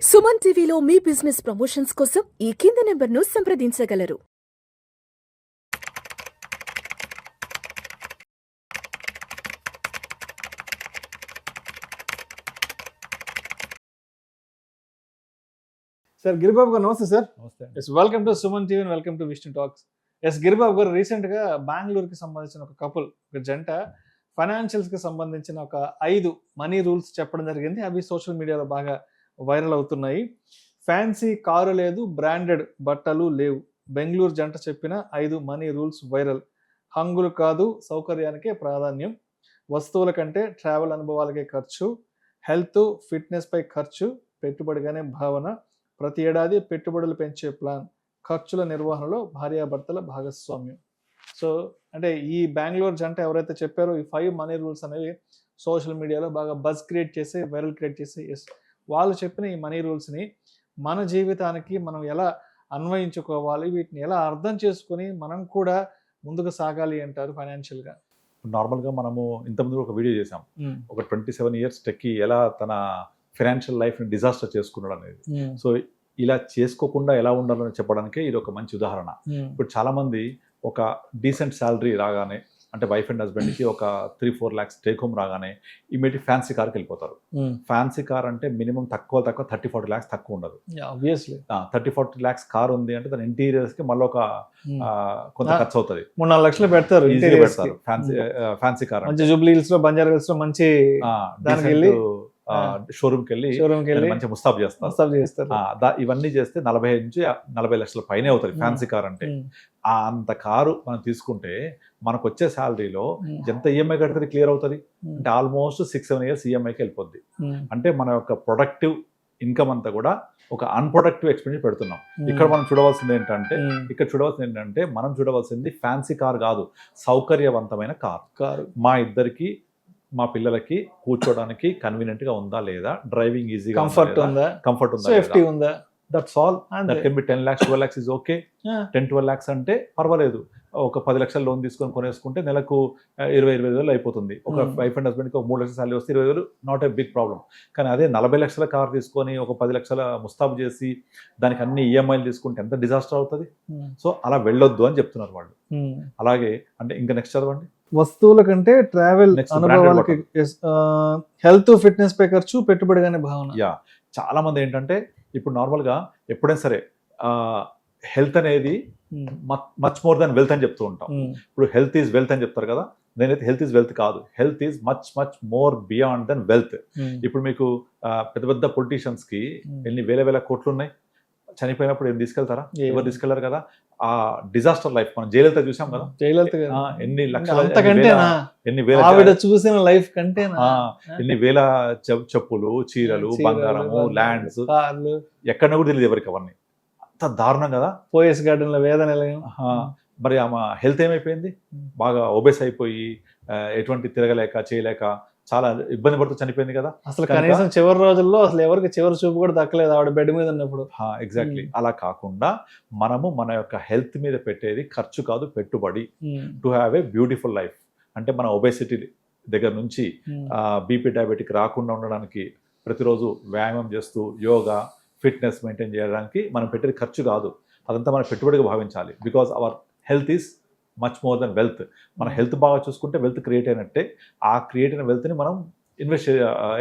సుమన్ టీవీలో మీ business promotions కోసం ఈ కింది నెంబర్ను సంప్రదించగలరు. సార్ గిరిబాబు గారు నమస్తే సార్. నమస్తే. Yes, welcome to Suman TV, welcome to Vishnu talks. Yes, Giribabu garu రీసెంట్గా బెంగళూరుకి సంబంధించిన ఒక కపుల్, ఒక జంట ఫైనాన్షియల్స్కి సంబంధించిన ఒక 5 మనీ రూల్స్ చెప్పడం జరిగింది. అవి సోషల్ మీడియాలో బాగా వైరల్ అవుతున్నాయి. ఫ్యాన్సీ కారు లేదు, బ్రాండెడ్ బట్టలు లేవు. బెంగళూరు జంట చెప్పిన 5 మనీ రూల్స్ వైరల్. హంగులు కాదు, సౌకర్యానికే ప్రాధాన్యం. వస్తువుల కంటే ట్రావెల్ అనుభవాలకే ఖర్చు. హెల్త్ ఫిట్నెస్ పై ఖర్చు, పెట్టుబడిగానే భావన. ప్రతి ఏడాది పెట్టుబడులు పెంచే ప్లాన్. ఖర్చుల నిర్వహణలో భార్యాభర్తల భాగస్వామ్యం. సో అంటే ఈ బెంగళూరు జంట ఎవరైతే చెప్పారో ఈ 5 మనీ రూల్స్ అనేవి సోషల్ మీడియాలో బాగా బజ్ క్రియేట్ చేసి, వైరల్ క్రియేట్ చేసి, ఎస్, వాళ్ళు చెప్పిన ఈ మనీ రూల్స్ని మన జీవితానికి మనం ఎలా అన్వయించుకోవాలి, వీటిని ఎలా అర్థం చేసుకొని మనం కూడా ముందుకు సాగాలి అంటారు ఫైనాన్షియల్గా? నార్మల్గా మనము ఇంతకుముందు ఒక వీడియో చేసాం, ఒక 27 ఇయర్స్ టెక్కి ఎలా తన ఫైనాన్షియల్ లైఫ్ని డిజాస్టర్ చేసుకున్నాడు అనేది. సో ఇలా చేసుకోకుండా ఎలా ఉండాలని చెప్పడానికే ఇది ఒక మంచి ఉదాహరణ. ఇప్పుడు చాలామంది ఒక డీసెంట్ శాలరీ రాగానే, అంటే వైఫ్ అండ్ హస్బెండ్కి ఒక 3-4 lakhs టేక్ హోమ్ రాగానే ఇమీడియట్ ఫ్యాన్సీ కార్కి వెళ్ళిపోతారు. ఫ్యాన్సీ కార్ అంటే మినిమం తక్కువ 30-40 lakhs తక్కువ ఉండదు. ఆబ్వియస్లీ 30-40 lakhs కార్ ఉంది అంటే దాని ఇంటీరియర్స్కి మళ్ళీ ఒక కొంత ఖర్చు అవుతుంది. 3-4 లక్షలు పెడతారు. ఈజీగా పెడతారు ఫ్యాన్సీ కార్. మంచి జూబ్లీ హిల్స్ లో, బంజారా హిల్స్ లో మంచి దానికి వెళ్ళి షోరూమ్కి వెళ్ళి మంచి ముస్తాబ్ చేస్తారు. ఇవన్నీ చేస్తే 45-40 లక్షల పైనే అవుతుంది ఫ్యాన్సీ కార్ అంటే. అంత కారు మనం తీసుకుంటే మనకు వచ్చే శాలరీలో ఎంత ఈఎంఐ కడితే క్లియర్ అవుతుంది అంటే ఆల్మోస్ట్ 6-7 years ఈఎంఐకి వెళ్ళిపోద్ది. అంటే మన యొక్క ప్రొడక్టివ్ ఇన్కమ్ అంతా కూడా ఒక అన్ప్రొడక్టివ్ ఎక్స్పెండిచర్ పెడుతున్నాం. ఇక్కడ మనం చూడవలసింది ఏంటంటే మనం చూడవలసింది ఫ్యాన్సీ కార్ కాదు, సౌకర్యవంతమైన కారు. మా ఇద్దరికి, మా పిల్లలకి కూర్చోడానికి కన్వీనియంట్ గా ఉందా లేదా, డ్రైవింగ్ ఈజీగా కంఫర్ట్ ఉందా, సేఫ్టీ ఉందా, that's all. That can be 10 lakhs 12 lakhs is okay. 10-12 lakhs అంటే పర్వాలేదు. ఒక 10 లక్షల లోన్ తీసుకొని కొనేసుకుంటే నెలకు 20-25 వేలు అయిపోతుంది. ఒక వైఫ్ అండ్ హస్బెండ్కి ఒక 3 లక్షల సాలరీ వస్తే 20 వేలు నాట్ ఏ బిగ్ ప్రాబ్లం. కానీ అదే 40 లక్షల కార్ తీసుకొని ఒక 10 లక్షల ముస్తాబు చేసి దానికి అన్ని ఈఎంఐలు తీసుకుంటే ఎంత డిజాస్టర్ అవుతుంది. సో అలా వెళ్ళొద్దు అని చెప్తున్నారు వాళ్ళు. అలాగే అంటే ఇంకా నెక్స్ట్ చదవండి. వస్తువుల కంటే ట్రావెల్ అనుభవాలకి, హెల్త్ ఫిట్నెస్ పై ఖర్చు, పెట్టుబడిగానే భావన. చాలా మంది ఏంటంటే ఇప్పుడు నార్మల్గా ఎప్పుడైనా సరే హెల్త్ అనేది మచ్ మోర్ దాన్ వెల్త్ అని చెప్తూ ఉంటాం. ఇప్పుడు హెల్త్ ఈజ్ వెల్త్ అని చెప్తారు కదా. నేనైతే హెల్త్ ఈజ్ వెల్త్ కాదు, health is much more beyond than wealth. ఇప్పుడు మీకు పెద్ద పెద్ద పొలిటీషియన్స్కి ఎన్ని వేల కోట్లు ఉన్నాయి, చనిపోయినప్పుడు ఏం తీసుకెళ్తారా? ఎవరు తీసుకెళ్లారు కదా. ఆ డిజాస్టర్ లైఫ్ మనం జయలలిత చూసాం కదా. ఎన్ని లక్షల, ఎన్ని వేల చూసిన లైఫ్ కంటే ఎన్ని వేల చెప్పులు, చీరలు, బంగారము, ల్యాండ్స్ ఎక్కడ కూడా తెలియదు ఎవరికి. అవన్నీ అంత దారుణం కదా. పోయస్ గార్డెన్ లో వేదన. మరి ఆమె హెల్త్ ఏమైపోయింది, బాగా ఒబేస్ అయిపోయి ఎటువంటి తిరగలేక చేయలేక చాలా ఇబ్బంది పడుతూ చనిపోయింది కదా. అసలు కనీసం చివరి రోజుల్లో అసలు ఎవరికి చివరి చూపు కూడా దక్కలేదు ఆవిడ బెడ్ మీద ఉన్నప్పుడు. ఎగ్జాక్ట్లీ. అలా కాకుండా మనము మన యొక్క హెల్త్ మీద పెట్టేది ఖర్చు కాదు, పెట్టుబడి. To have a beautiful life అంటే మన ఒబేసిటీ దగ్గర నుంచి బీపీ, డయాబెటిక్ రాకుండా ఉండడానికి ప్రతిరోజు వ్యాయామం చేస్తూ యోగా, ఫిట్నెస్ మెయింటైన్ చేయడానికి మనం పెట్టేది ఖర్చు కాదు, అదంతా మనం పెట్టుబడిగా భావించాలి. Because our health is much more than wealth. మన హెల్త్ బాగా చూసుకుంటే వెల్త్ క్రియేట్ అయినట్టే, ఆ క్రియేట్ అయిన వెల్త్ని మనం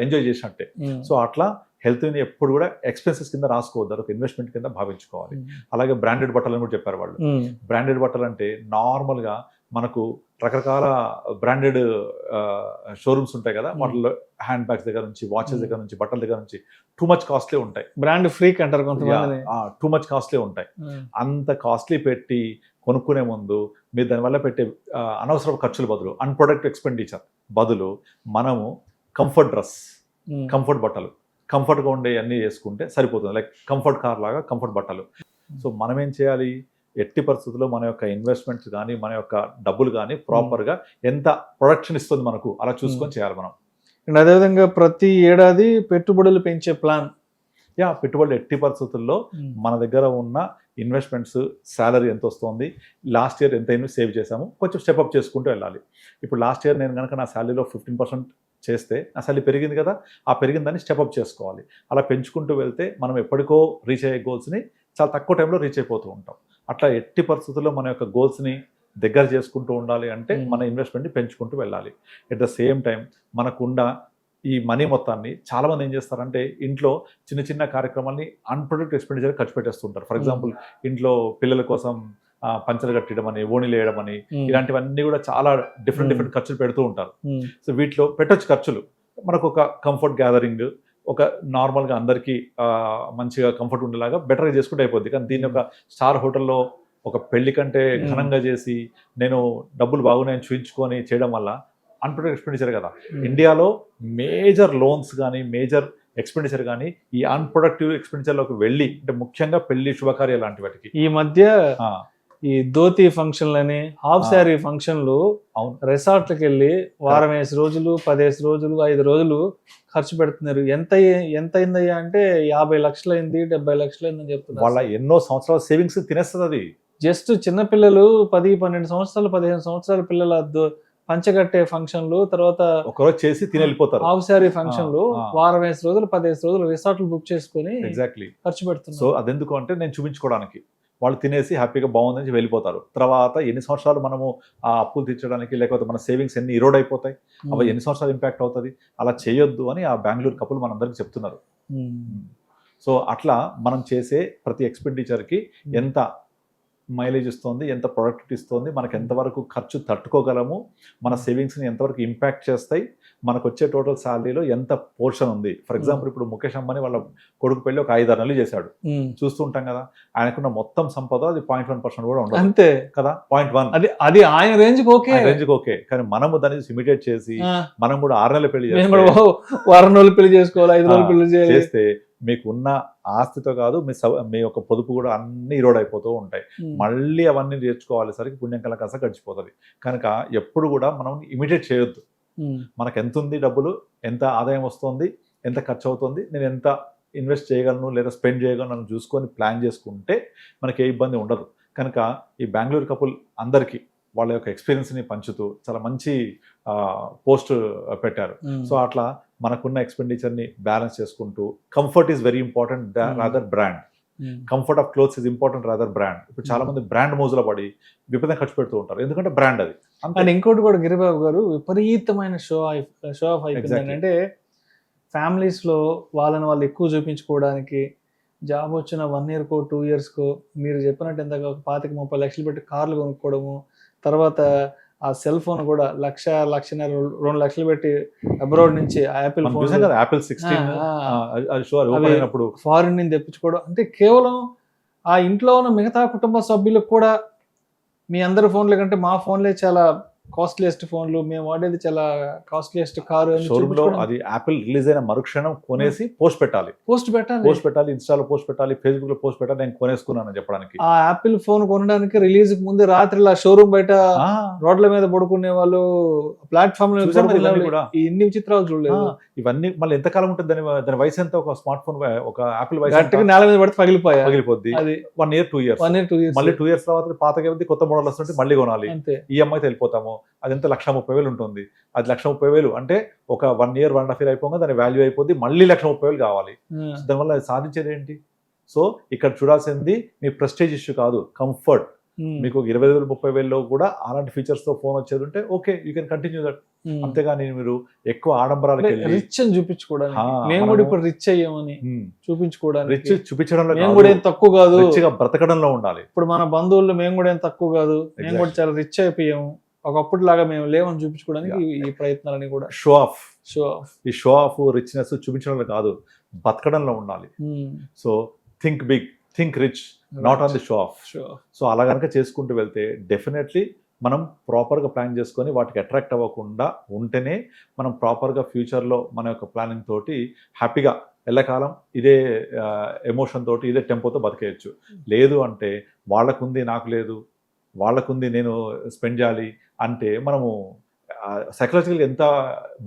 ఎంజాయ్ చేసినట్టే. సో అట్లా హెల్త్ని ఎప్పుడు కూడా ఎక్స్పెన్సెస్ కింద రాసుకోవద్దు, ఒక ఇన్వెస్ట్మెంట్ కింద భావించుకోవాలి. అలాగే బ్రాండెడ్ బట్టలు అని కూడా చెప్పారు వాళ్ళు. బ్రాండెడ్ బట్టలు అంటే నార్మల్గా మనకు రకరకాల బ్రాండెడ్ షోరూమ్స్ ఉంటాయి కదా, వాటిలో హ్యాండ్ బ్యాగ్స్ దగ్గర నుంచి, వాచెస్ దగ్గర నుంచి, బట్టల దగ్గర నుంచి టూ మచ్ కాస్ట్లీ ఉంటాయి. బ్రాండ్ ఫ్రీక్ అంటారు కొంతమంది. టూ మచ్ కాస్ట్లీ ఉంటాయి. అంత కాస్ట్లీ పెట్టి కొనుక్కునే ముందు మీరు దానివల్ల పెట్టే అనవసరపు ఖర్చుల బదులు, అన్ప్రొడక్టివ్ ఎక్స్పెండిచర్ బదులు మనము కంఫర్ట్ డ్రెస్, కంఫర్ట్ బట్టలు, కంఫర్ట్గా ఉండే అన్నీ చేసుకుంటే సరిపోతుంది. లైక్ కంఫర్ట్ కార్ లాగా కంఫర్ట్ బట్టలు. సో మనం ఏం చేయాలి, ఎట్టి పరిస్థితుల్లో మన యొక్క ఇన్వెస్ట్మెంట్స్ కానీ, మన యొక్క డబ్బులు కానీ ప్రాపర్గా ఎంత ప్రొడక్షన్ ఇస్తుంది మనకు అలా చూసుకొని చేయాలి మనం. అండ్ అదేవిధంగా ప్రతి ఏడాది పెట్టుబడులు పెంచే ప్లాన్. పెట్టుబడులు ఎట్టి పరిస్థితుల్లో మన దగ్గర ఉన్న ఇన్వెస్ట్మెంట్స్, శాలరీ ఎంత వస్తుంది, లాస్ట్ ఇయర్ ఎంత సేవ్ చేసాము, కొంచెం స్టెప్అప్ చేసుకుంటూ వెళ్ళాలి. ఇప్పుడు లాస్ట్ ఇయర్ నేను కనుక నా శాలరీలో 15% చేస్తే అసలు పెరిగింది కదా, ఆ పెరిగిన దాన్ని స్టెప్అప్ చేసుకోవాలి. అలా పెంచుకుంటూ వెళ్తే మనం ఎప్పటికో రీచ్ అయ్యే గోల్స్ని చాలా తక్కువ టైంలో రీచ్ అయిపోతూ ఉంటాం. అట్లా ఎట్టి పరిస్థితుల్లో మన యొక్క గోల్స్ని దగ్గర చేసుకుంటూ ఉండాలి అంటే మన ఇన్వెస్ట్మెంట్ని పెంచుకుంటూ వెళ్ళాలి. ఎట్ ద సేమ్ టైం మనకున్న ఈ మనీ మొత్తాన్ని చాలామంది ఏం చేస్తారంటే ఇంట్లో చిన్న చిన్న కార్యక్రమాన్ని అన్ప్రొడక్టివ్ ఎక్స్పెండిచర్ ఖర్చు పెట్టేస్తుంటారు. ఫర్ ఎగ్జాంపుల్ ఇంట్లో పిల్లల కోసం పంచలు కట్టడం అని, ఓణీలు వేయడం అని, ఇలాంటివన్నీ కూడా చాలా డిఫరెంట్ ఖర్చులు పెడుతూ ఉంటారు. సో వీటిలో పెట్టొచ్చు ఖర్చులు, మనకు ఒక కంఫర్ట్ గ్యాదరింగ్, ఒక నార్మల్గా అందరికీ మంచిగా కంఫర్ట్ ఉండేలాగా బెటర్గా చేసుకుంటే అయిపోద్ది. కానీ దీన్ని ఒక స్టార్ హోటల్లో ఒక పెళ్లి కంటే ఘనంగా చేసి నేను డబ్బులు బాగున్నాయని చూపించుకొని చేయడం వల్ల అన్ప్రొడక్టివ్ ఎక్స్పెండిచర్ కదా. ఇండియాలో మేజర్ లోన్స్ కానీ మేజర్ ఎక్స్పెండిచర్ కానీ ఈ అన్ప్రొడక్టివ్ ఎక్స్పెండిచర్లోకి వెళ్ళి, అంటే ముఖ్యంగా పెళ్లి శుభకార్యాలు లాంటి వాటికి ఈ మధ్య ఈ ధోతి ఫంక్షన్లని, హాఫ్ శారీ ఫంక్షన్లు రిసార్ట్లకు వెళ్ళి వారం 5 రోజులు 15 రోజులు 5 రోజులు ఖర్చు పెడుతున్నారు. ఎంత అయిందయ్యా అంటే 50 లక్షలు అయింది, 70 లక్షలు అయిందని చెప్తున్నారు. వాళ్ళ ఎన్నో సంవత్సరాల సేవింగ్స్ తినేస్తుంది అది. జస్ట్ చిన్నపిల్లలు 10-12 సంవత్సరాలు 15 సంవత్సరాల పిల్లల పంచగట్టే ఫంక్షన్లు, తర్వాత ఒకరోజు చేసి తిని వెళ్ళిపోతారు. హాఫ్ శారీ ఫంక్షన్లు వారం 5 రోజులు 15 రోజులు రిసార్ట్లు బుక్ చేసుకుని ఎగ్జాక్ట్లీ ఖర్చు పెడుతున్నారు. సో అదెందుకు అంటే నేను చూపించుకోవడానికి, వాళ్ళు తినేసి హ్యాపీగా బాగుందని వెళ్ళిపోతారు. తర్వాత ఎన్ని సంవత్సరాలు మనము ఆ అప్పులు తీర్చడానికి, లేకపోతే మన సేవింగ్స్ ఎన్ని ఇరోడ్ అయిపోతాయి, అవి ఎన్ని సంవత్సరాలు ఇంపాక్ట్ అవుతుంది. అలా చేయొద్దు అని ఆ బెంగళూరు కపుల్ మనందరికీ చెప్తున్నారు. సో అట్లా మనం చేసే ప్రతి ఎక్స్పెండిచర్కి ఎంత మైలేజ్ ఇస్తుంది, ఎంత ప్రొడక్టివిటీ ఇస్తుంది, మనకు ఎంతవరకు ఖర్చు తట్టుకోగలము, మన సేవింగ్స్ని ఎంతవరకు ఇంపాక్ట్ చేస్తాయి, మనకు వచ్చే టోటల్ శాలరీలో ఎంత పోర్షన్ ఉంది. ఫర్ ఎగ్జాంపుల్ ఇప్పుడు ముఖేష్ అంబానీ వాళ్ళ కొడుకు పెళ్ళి ఒక 5-6 నెలలు చేశాడు, చూస్తుంటాం కదా. ఆయనకున్న మొత్తం సంపద అది 0.1% కూడా ఉండదు అంతే కదా. 0.1 అది ఆయన రేంజ్కి ఓకే. కానీ మనము దాన్ని ఇమిటేట్ చేసి మనం కూడా 6 నెలల పెళ్లి వారం రోజులు పెళ్లి చేసుకోవాలి, 5 రోజులు పెళ్లి చేస్తే మీకు ఉన్న ఆస్తితో కాదు మీ యొక్క పొదుపు కూడా అన్ని ఇరోడ్ అయిపోతూ ఉంటాయి. మళ్ళీ అవన్నీ నేర్చుకోవాలిసరికి పుణ్యం కల కాస్త గడిచిపోతుంది. కనుక ఎప్పుడు కూడా మనం ఇమిటేట్ చేయొద్దు. మనకు ఎంత ఉంది డబ్బులు, ఎంత ఆదాయం వస్తుంది, ఎంత ఖర్చు అవుతుంది, నేను ఎంత ఇన్వెస్ట్ చేయగలను లేదా స్పెండ్ చేయగలను అని చూసుకొని ప్లాన్ చేసుకుంటే మనకి ఏ ఇబ్బంది ఉండదు. కనుక ఈ బెంగళూరు కపుల్ అందరికీ వాళ్ళ యొక్క ఎక్స్పీరియన్స్ని పంచుతూ చాలా మంచి పోస్ట్ పెట్టారు. సో అట్లా మనకున్న ఎక్స్పెండిచర్ని బ్యాలెన్స్ చేసుకుంటూ, comfort is very important rather brand. Comfort of clothes is important rather brand. ఇప్పుడు చాలా మంది బ్రాండ్ మోజులో పడి విపరీతంగా ఖర్చు పెడుతూ ఉంటారు, ఎందుకంటే బ్రాండ్ అది. అండ్ ఇంకోటి కూడా గిరిబాబు గారు విపరీతమైన షో ఆఫ్ అయిపోయింది. అంటే ఫ్యామిలీస్లో వాళ్ళని వాళ్ళు ఎక్కువ చూపించుకోవడానికి, జాబ్ వచ్చిన 1 ఇయర్కో 2 ఇయర్స్కో మీరు చెప్పినట్టు ఇంతగా 25-30 లక్షలు పెట్టి కార్లు కొనుక్కోవడము, తర్వాత ఆ సెల్ ఫోన్ కూడా 1,00,000, 2 లక్షలు పెట్టి అబ్రాడ్ నుంచి యాపిల్ ఫోన్, యాపిల్ 16 ఫారిన్ నుంచి తెప్పించుకోవడం. అంటే కేవలం ఆ ఇంట్లో ఉన్న మిగతా కుటుంబ సభ్యులకు కూడా మీ అందరి ఫోన్ల కంటే మా ఫోన్లే చాలా కాస్ట్లీయెస్ట్ ఫోన్లు, మేము వాడేది చాలా కాస్ట్లీయెస్ట్ కారు. అది యాపిల్ రిలీజ్ అయిన మరుక్షణం కొనేసి పోస్ట్ పెట్టాలి, ఇన్స్టాలో పోస్ట్ పెట్టాలి, ఫేస్బుక్ లో పోస్ట్ పెట్టాలి, నేను కొనేసుకున్నాను చెప్పడానికి. ఆ యాపిల్ ఫోన్ కొనడానికి రిలీజ్ ముందు రాత్రి షోరూమ్ బయట రోడ్ల మీద పడుకునే వాళ్ళు, ప్లాట్ఫామ్ లో ఇన్ని విచిత్రాలు చూడలేదు. ఇవన్నీ మళ్ళీ ఎంతకాలం ఉంటుంది దాని వయసు ఎంత? ఒక స్మార్ట్ ఫోన్, ఒక యాపిల్ వయసు నేల మీద పడితే పగిలిపోద్ది. అది 1 year 2 years, మళ్ళీ 2 years తర్వాత పాతగా కొత్త మోడల్ వస్తుంటే మళ్ళీ కొనాలి, ఈఎంఐతో వెళ్ళిపోతాము. అది ఎంత 1,30,000 ఉంటుంది. అది 1,30,000 అంటే ఒక 1 year 1.5 year అయిపోగా దాని వాల్యూ అయిపోద్ది, మళ్ళీ 1,30,000 కావాలి. దానివల్ల అది సాధించేది ఏంటి? సో ఇక్కడ చూడాల్సింది మీ ప్రెస్టేజ్ ఇష్యూ కాదు, కంఫర్ట్. మీకు 20,000-30,000లో కూడా అలాంటి ఫీచర్స్ తో ఫోన్ వచ్చేది ఉంటే okay, you can continue that. అంతేగాని మీరు ఎక్కువ ఆడంబరాలకి వెళ్ళి రిచ్ అని చూపించుకోవడానికి, మేము కూడా ఇప్పుడు రిచ్ అయ్యామని చూపించుకోవడానికి, రిచ్ చూపించడంలో మేము కూడా ఏం తక్కువ కాదు, రిచ్గా బ్రతకడంలో ఉండాలి. ఇప్పుడు మన బంధువుల్లో మేము కూడా ఏం తక్కువ కాదు, మేము కూడా చాలా రిచ్ అయిపోయాము, ఒకప్పుడు లాగా మేము లేవని చూపించుకోవడానికి ఈ ప్రయత్నాలని కూడా షో ఆఫ్. ఈ షో ఆఫ్ రిచ్నెస్ చూపించడంలో కాదు, బతకడంలో ఉండాలి. So think big, think rich, not on the show off. So అలా కనుక చేసుకుంటూ వెళ్తే డెఫినెట్లీ మనం ప్రాపర్గా ప్లాన్ చేసుకొని వాటికి అట్రాక్ట్ అవ్వకుండా ఉంటేనే మనం ప్రాపర్గా ఫ్యూచర్లో మన యొక్క ప్లానింగ్ తోటి హ్యాపీగా ఎల్లకాలం ఇదే ఎమోషన్ తోటి ఇదే టెంపోతో బతికేయచ్చు. లేదు అంటే వాళ్ళకుంది నాకు లేదు, వాళ్ళకుంది నేను స్పెండ్ చేయాలి అంటే మనము సైకలాజికల్గా ఎంత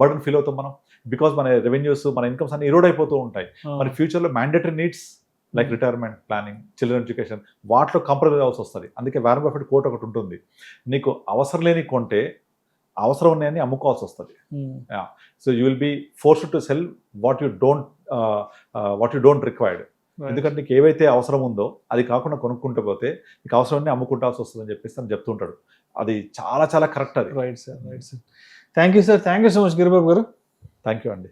బర్డన్ ఫీల్ అవుతాం మనం. బికాస్ మన రెవెన్యూస్, మన ఇన్కమ్స్ అన్ని ఇరోడ్ అయిపోతూ ఉంటాయి. మన ఫ్యూచర్లో mandatory needs like retirement planning, children education, వాటిలో కాంప్రమైజ్ అవ్వాల్సి వస్తుంది. అందుకే వారెన్ బఫెట్ కోట్ ఒకటి ఉంటుంది, నీకు అవసరం లేని కొంటే అవసరం ఉన్నాయని అమ్ముకోవాల్సి వస్తుంది. So you will be forced to sell what you don't required. ఎందుకంటే నీకు ఏవైతే అవసరం ఉందో అది కాకుండా కొనుక్కుంటూ పోతే నీకు అవసరం అమ్ముకుంటాల్సి వస్తుందని చెప్పేసి అని చెప్తుంటాడు. అది చాలా చాలా కరెక్ట్ అది. Right sir. Thank you sir. Thank you so much Giribabu garu. Thank you అండి.